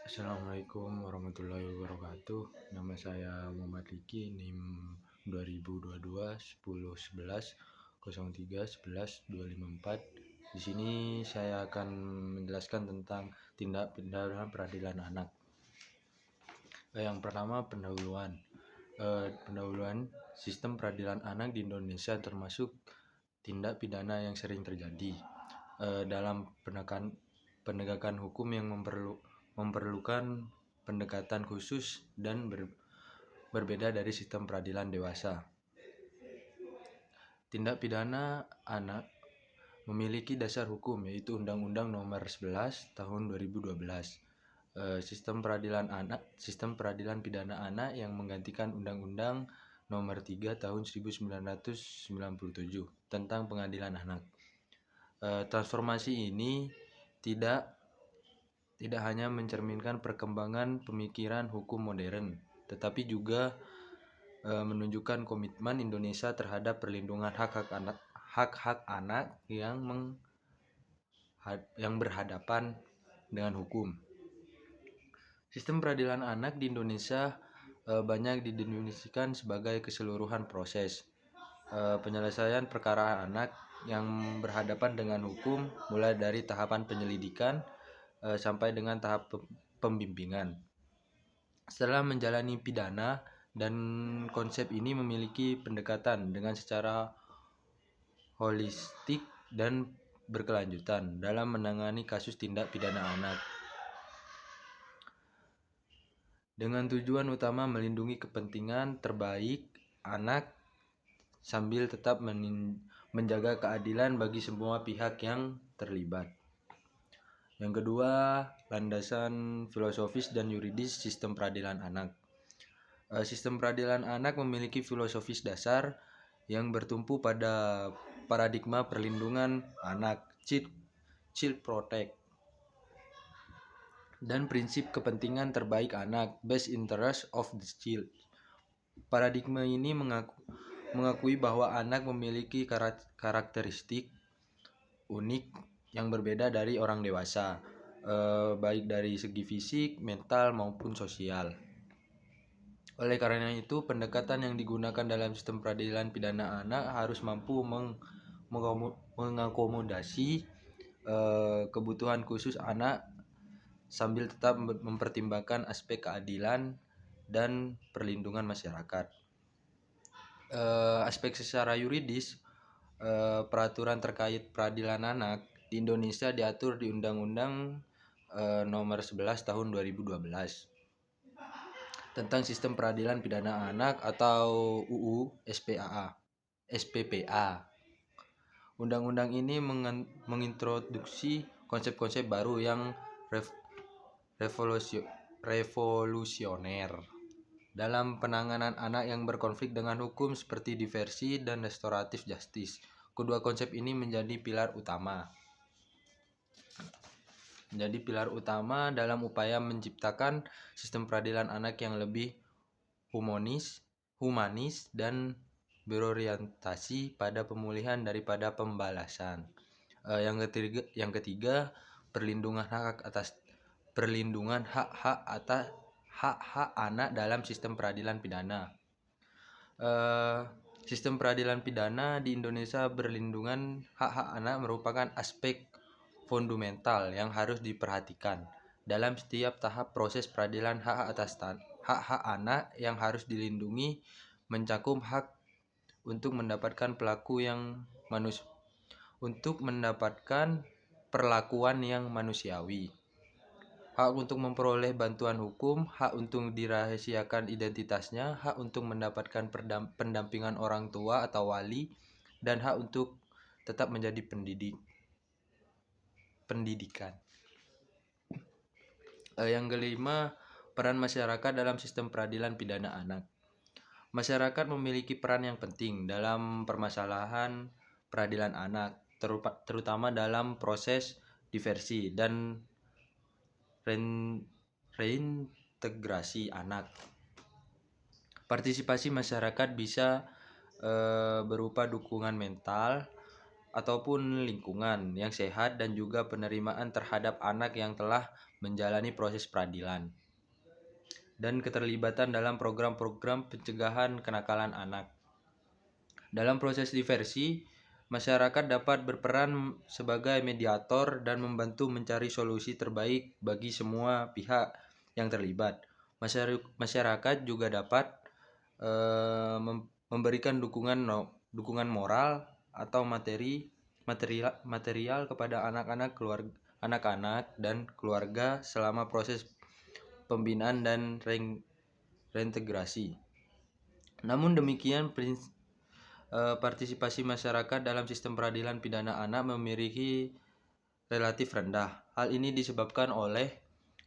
Assalamualaikum warahmatullahi wabarakatuh. Nama saya Muhammad Riki, NIM 2022 10 11 03 11 254. Di sini saya akan menjelaskan tentang tindak pidana peradilan anak. Yang pertama, pendahuluan. Pendahuluan sistem peradilan anak di Indonesia termasuk tindak pidana yang sering terjadi dalam penegakan hukum yang memerlukan pendekatan khusus dan berbeda dari sistem peradilan dewasa. Tindak pidana anak memiliki dasar hukum yaitu Undang-Undang Nomor 11 Tahun 2012. Sistem peradilan pidana anak yang menggantikan Undang-Undang Nomor 3 Tahun 1997 tentang pengadilan anak. Transformasi ini tidak hanya mencerminkan perkembangan pemikiran hukum modern, tetapi juga menunjukkan komitmen Indonesia terhadap perlindungan hak-hak anak yang berhadapan dengan hukum. Sistem peradilan anak di Indonesia banyak didefinisikan sebagai keseluruhan proses penyelesaian perkara anak yang berhadapan dengan hukum, mulai dari tahapan penyelidikan sampai dengan tahap pembimbingan. Setelah menjalani pidana, dan konsep ini memiliki pendekatan dengan secara holistik dan berkelanjutan dalam menangani kasus tindak pidana anak, dengan tujuan utama melindungi kepentingan terbaik anak sambil tetap menjaga keadilan bagi semua pihak yang terlibat. Yang kedua, landasan filosofis dan yuridis sistem peradilan anak. Sistem peradilan anak memiliki filosofis dasar yang bertumpu pada paradigma perlindungan anak, child protect, dan prinsip kepentingan terbaik anak, best interest of the child. Paradigma ini mengakui bahwa anak memiliki karakteristik unik yang berbeda dari orang dewasa, baik dari segi fisik, mental, maupun sosial. Oleh karena itu, pendekatan yang digunakan dalam sistem peradilan pidana anak harus mampu mengakomodasi kebutuhan khusus anak sambil tetap mempertimbangkan aspek keadilan dan perlindungan masyarakat. Aspek secara yuridis, peraturan terkait peradilan anak di Indonesia diatur di Undang-Undang Nomor 11 Tahun 2012 tentang sistem peradilan pidana anak atau UU SPPA. Undang-undang ini mengintroduksi konsep-konsep baru yang revolusioner dalam penanganan anak yang berkonflik dengan hukum, seperti diversi dan restoratif justice. Kedua konsep ini menjadi pilar utama dalam upaya menciptakan sistem peradilan anak yang lebih humanis dan berorientasi pada pemulihan daripada pembalasan. Yang ketiga, perlindungan hak-hak anak dalam sistem peradilan pidana. Sistem peradilan pidana di Indonesia berlindungan hak-hak anak merupakan aspek fundamental yang harus diperhatikan dalam setiap tahap proses peradilan. Hak-hak anak yang harus dilindungi mencakup hak untuk mendapatkan perlakuan yang manusiawi, hak untuk memperoleh bantuan hukum, hak untuk dirahasiakan identitasnya, hak untuk mendapatkan pendampingan orang tua atau wali, dan hak untuk tetap menjadi pendidikan. Yang kelima, peran masyarakat dalam sistem peradilan pidana anak. Masyarakat memiliki peran yang penting dalam permasalahan peradilan anak, terutama dalam proses diversi dan reintegrasi anak. Partisipasi masyarakat bisa berupa dukungan mental ataupun lingkungan yang sehat dan juga penerimaan terhadap anak yang telah menjalani proses peradilan dan keterlibatan dalam program-program pencegahan kenakalan anak. Dalam proses diversi, masyarakat dapat berperan sebagai mediator dan membantu mencari solusi terbaik bagi semua pihak yang terlibat. Masyarakat juga dapat memberikan dukungan moral atau material kepada anak-anak dan keluarga selama proses pembinaan dan reintegrasi. Namun demikian, partisipasi masyarakat dalam sistem peradilan pidana anak memiliki relatif rendah. Hal ini disebabkan oleh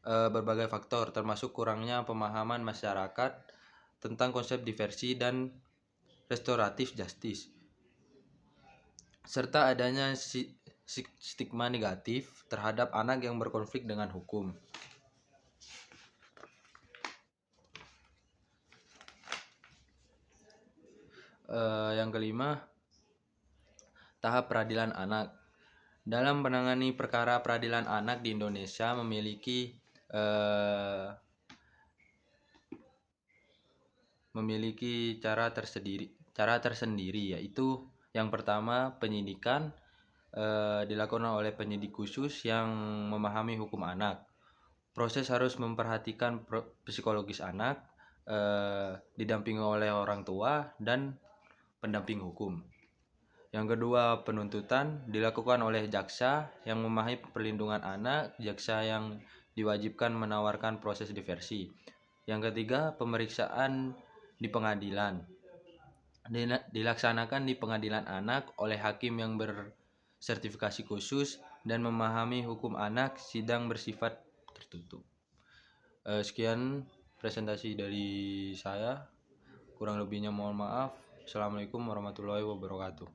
berbagai faktor, termasuk kurangnya pemahaman masyarakat tentang konsep diversi dan restoratif justice, serta adanya stigma negatif terhadap anak yang berkonflik dengan hukum. Yang kelima, tahap peradilan anak. Dalam menangani perkara peradilan anak di Indonesia memiliki cara tersendiri, yaitu yang pertama, penyidikan dilakukan oleh penyidik khusus yang memahami hukum anak. Proses harus memperhatikan psikologis anak, didampingi oleh orang tua dan pendamping hukum. Yang kedua, penuntutan dilakukan oleh jaksa yang memahami perlindungan anak, jaksa yang diwajibkan menawarkan proses diversi. Yang ketiga, pemeriksaan di pengadilan. Dilaksanakan di pengadilan anak oleh hakim yang bersertifikasi khusus dan memahami hukum anak, sidang bersifat tertutup. Sekian presentasi dari saya. Kurang lebihnya mohon maaf. Assalamualaikum warahmatullahi wabarakatuh.